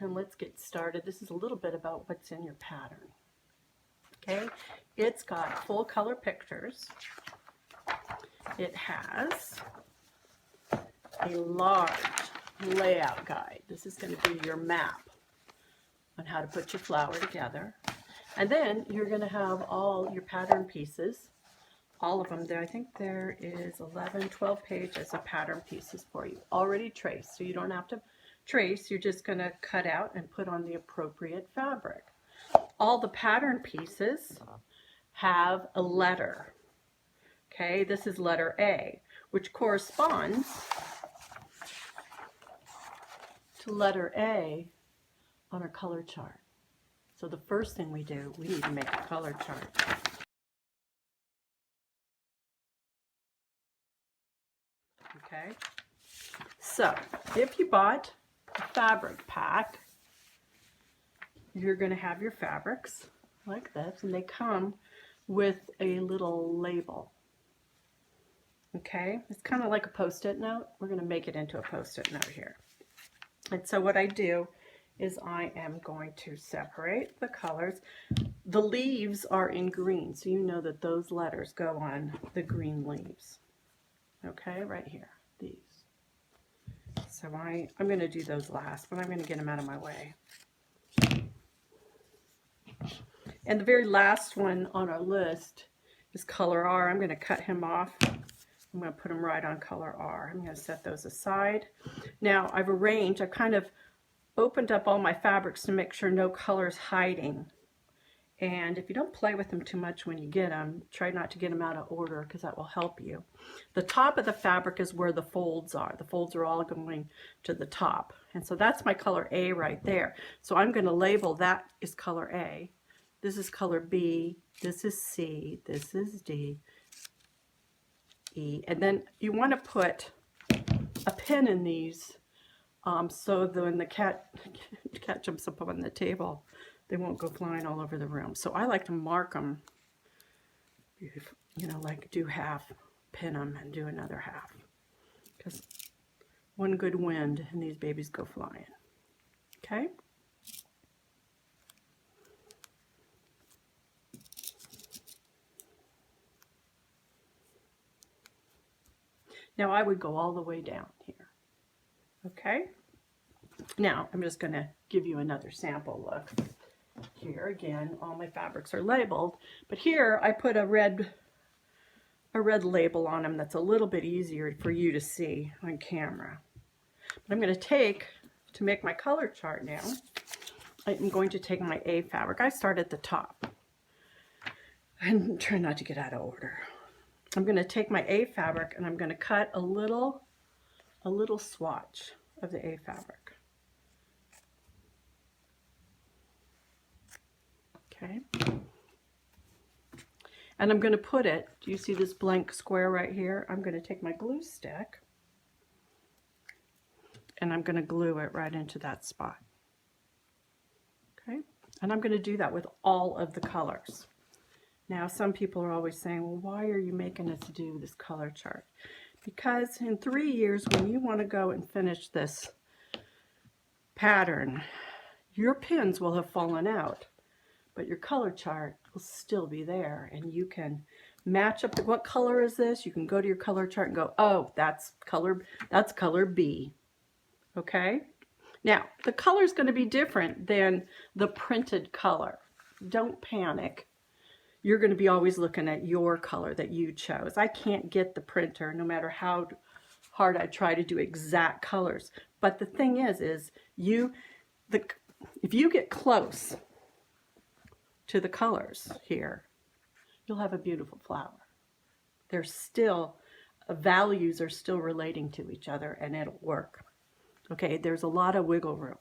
and let's get started. This is a little bit about what's in your pattern. Okay, it's got full color pictures. It has a large layout guide. This is going to be your map on how to put your flower together. And then you're going to have all your pattern pieces, all of them there. I think there is 11, 12 pages of pattern pieces for you, already traced. So you don't have to trace, you're just going to cut out and put on the appropriate fabric. All the pattern pieces have a letter. Okay, this is letter A, which corresponds to letter A on our color chart. So the first thing we do, we need to make a color chart. Okay, so if you bought a fabric pack, you're going to have your fabrics like this, and they come with a little label. Okay, it's kind of like a post-it note. We're going to make it into a post-it note here. And so what I do is I am going to separate the colors. The leaves are in green, so you know that those letters go on the green leaves. Okay, right here, these. So I'm going to do those last, but I'm going to get them out of my way. And the very last one on our list is color R. I'm going to cut him off. I'm going to put them right on color R. I'm going to set those aside. Now I've kind of opened up all my fabrics to make sure no color is hiding. And if you don't play with them too much when you get them, try not to get them out of order because that will help you. The top of the fabric is where the folds are. The folds are all going to the top. And so that's my color A right there. So I'm going to label that is color A. This is color B. This is C. This is D. E. And then you want to put a pin in these so that when the cat jumps up on the table, they won't go flying all over the room. So I like to mark them, you know, like do half, pin them, and do another half. Because one good wind and these babies go flying. Okay? Now I would go all the way down here. Okay? Now I'm just going to give you another sample look. Here again, all my fabrics are labeled, but here I put a red label on them that's a little bit easier for you to see on camera. But I'm going to make my color chart now, I'm going to take my A fabric. I start at the top and try not to get out of order. I'm going to take my A fabric and I'm going to cut a little swatch of the A fabric. Okay. And I'm going to put it, do you see this blank square right here? I'm going to take my glue stick and I'm going to glue it right into that spot. Okay. And I'm going to do that with all of the colors. Now, some people are always saying, well, why are you making us do this color chart? Because in 3 years, when you want to go and finish this pattern, your pins will have fallen out, but your color chart will still be there, and you can match up what color is this? You can go to your color chart and go, oh, that's color B. Okay? Now, the color is going to be different than the printed color. Don't panic. You're going to be always looking at your color that you chose. I can't get the printer no matter how hard I try to do exact colors. But the thing is if you get close to the colors here, you'll have a beautiful flower. There's still, values are still relating to each other and it'll work. Okay, there's a lot of wiggle room.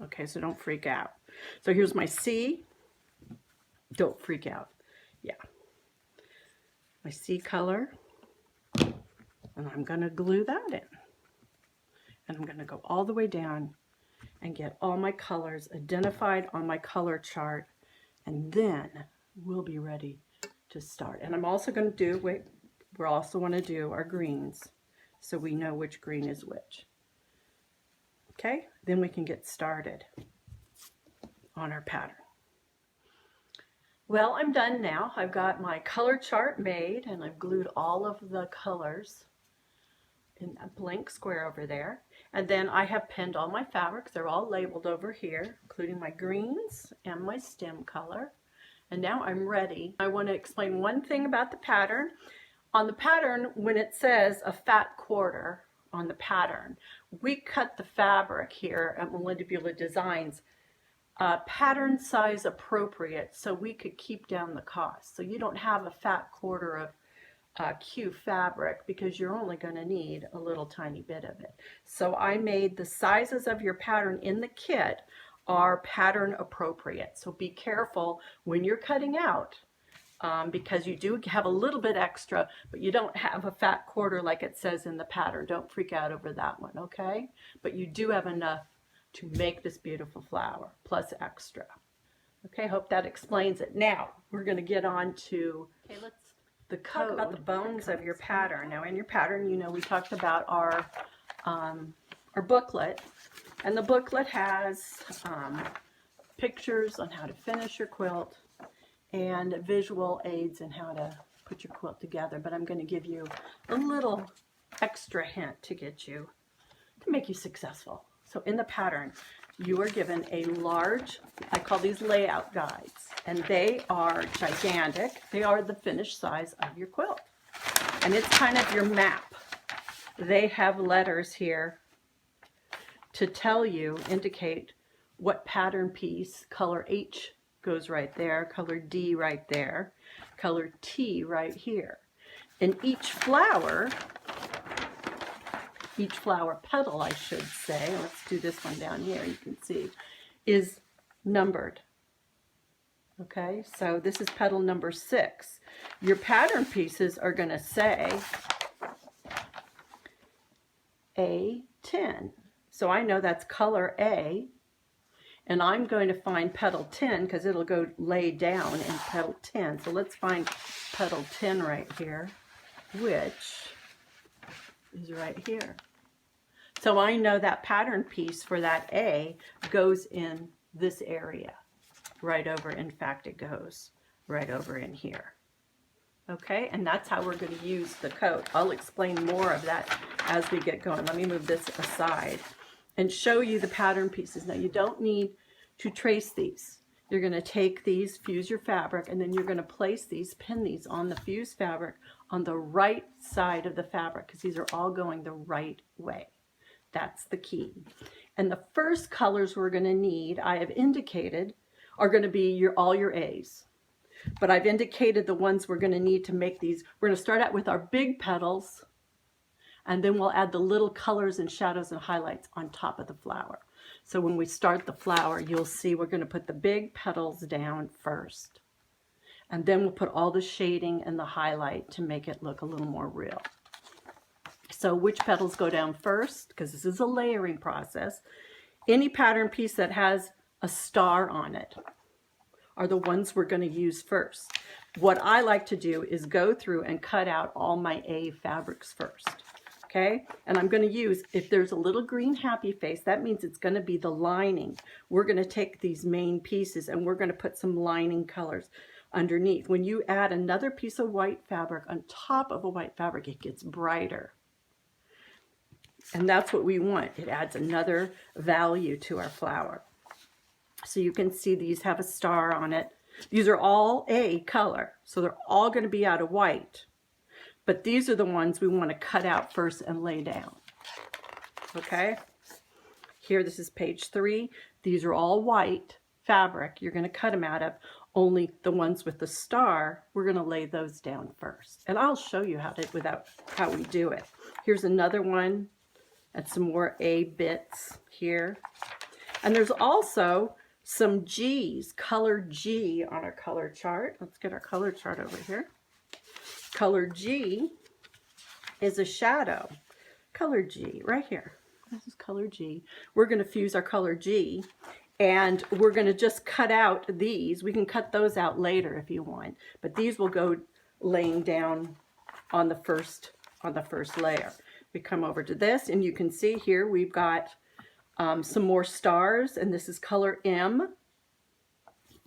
Okay, so don't freak out. So here's my C. Don't freak out. Yeah, my C color, and I'm going to glue that in. And I'm going to go all the way down and get all my colors identified on my color chart, and then we'll be ready to start. And I'm also going to do, we also want to do our greens so we know which green is which. Okay, then we can get started. on our pattern. Well, I'm done now. I've got my color chart made and I've glued all of the colors in a blank square over there. And then I have pinned all my fabrics. They're all labeled over here, including my greens and my stem color. And now I'm ready. I want to explain one thing about the pattern. On the pattern, when it says a fat quarter on the pattern, we cut the fabric here at Melinda Beulah Designs pattern size appropriate so we could keep down the cost. So you don't have a fat quarter of Q fabric because you're only going to need a little tiny bit of it. So I made the sizes of your pattern in the kit are pattern appropriate. So be careful when you're cutting out because you do have a little bit extra, but you don't have a fat quarter like it says in the pattern. Don't freak out over that one, okay? But you do have enough to make this beautiful flower plus extra. Okay, hope that explains it. Now we're going to get on to the code, about the bones of your pattern. Now in your pattern, you know, we talked about our booklet, and the booklet has pictures on how to finish your quilt and visual aids in how to put your quilt together. But I'm going to give you a little extra hint to get you, to make you successful. So in the pattern, you are given a large, I call these layout guides, and they are gigantic. They are the finished size of your quilt. And it's kind of your map. They have letters here to tell you, indicate what pattern piece, color H goes right there, color D right there, color T right here. And each flower petal, I should say, let's do this one down here, you can see, is numbered. Okay, so this is petal number 6. Your pattern pieces are going to say A10. So I know that's color A, and I'm going to find petal 10 because it'll go lay down in petal 10. So let's find petal 10 right here, which is right here. So I know that pattern piece for that A goes in this area, right over. In fact, it goes right over in here. Okay, and that's how we're going to use the code. I'll explain more of that as we get going. Let me move this aside and show you the pattern pieces. Now you don't need to trace these. You're going to take these, fuse your fabric, and then you're going to place these, pin these on the fused fabric on the right side of the fabric because these are all going the right way. That's the key. And the first colors we're going to need, I have indicated, are going to be all your A's. But I've indicated the ones we're going to need to make these. We're going to start out with our big petals, and then we'll add the little colors and shadows and highlights on top of the flower. So when we start the flower, you'll see we're going to put the big petals down first. And then we'll put all the shading and the highlight to make it look a little more real. So which petals go down first? Because this is a layering process. Any pattern piece that has a star on it are the ones we're going to use first. What I like to do is go through and cut out all my A fabrics first. Okay, and I'm going to use, if there's a little green happy face, that means it's going to be the lining. We're going to take these main pieces and we're going to put some lining colors underneath. When you add another piece of white fabric on top of a white fabric, it gets brighter. And that's what we want. It adds another value to our flower. So you can see these have a star on it. These are all A color, so they're all going to be out of white. But these are the ones we want to cut out first and lay down. Okay? Here, this is page 3. These are all white fabric. You're going to cut them out of. Only the ones with the star, we're going to lay those down first. And I'll show you how we do it. Here's another one. And some more A bits here. And there's also some G's, color G on our color chart. Let's get our color chart over here. Color G is a shadow. Color G, right here. This is color G. We're going to fuse our color G, and we're going to just cut out these. We can cut those out later if you want, but these will go laying down on the first layer. We come over to this, and you can see here we've got some more stars, and this is color M.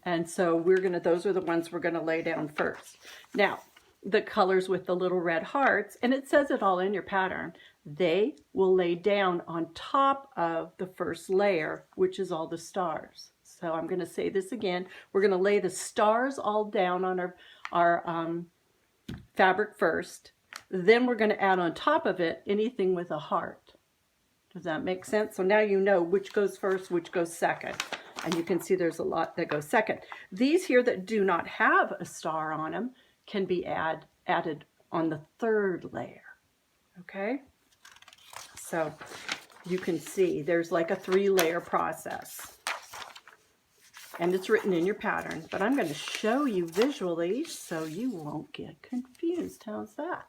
And so those are the ones we're gonna lay down first. Now, the colors with the little red hearts, and it says it all in your pattern, they will lay down on top of the first layer, which is all the stars. So I'm gonna say this again. We're gonna lay the stars all down on our fabric first. Then we're gonna add on top of it anything with a heart. Does that make sense? So now you know which goes first, which goes second. And you can see there's a lot that goes second. These here that do not have a star on them can be added on the third layer. Okay? So you can see there's like a 3-layer process. And it's written in your pattern. But I'm going to show you visually so you won't get confused. How's that?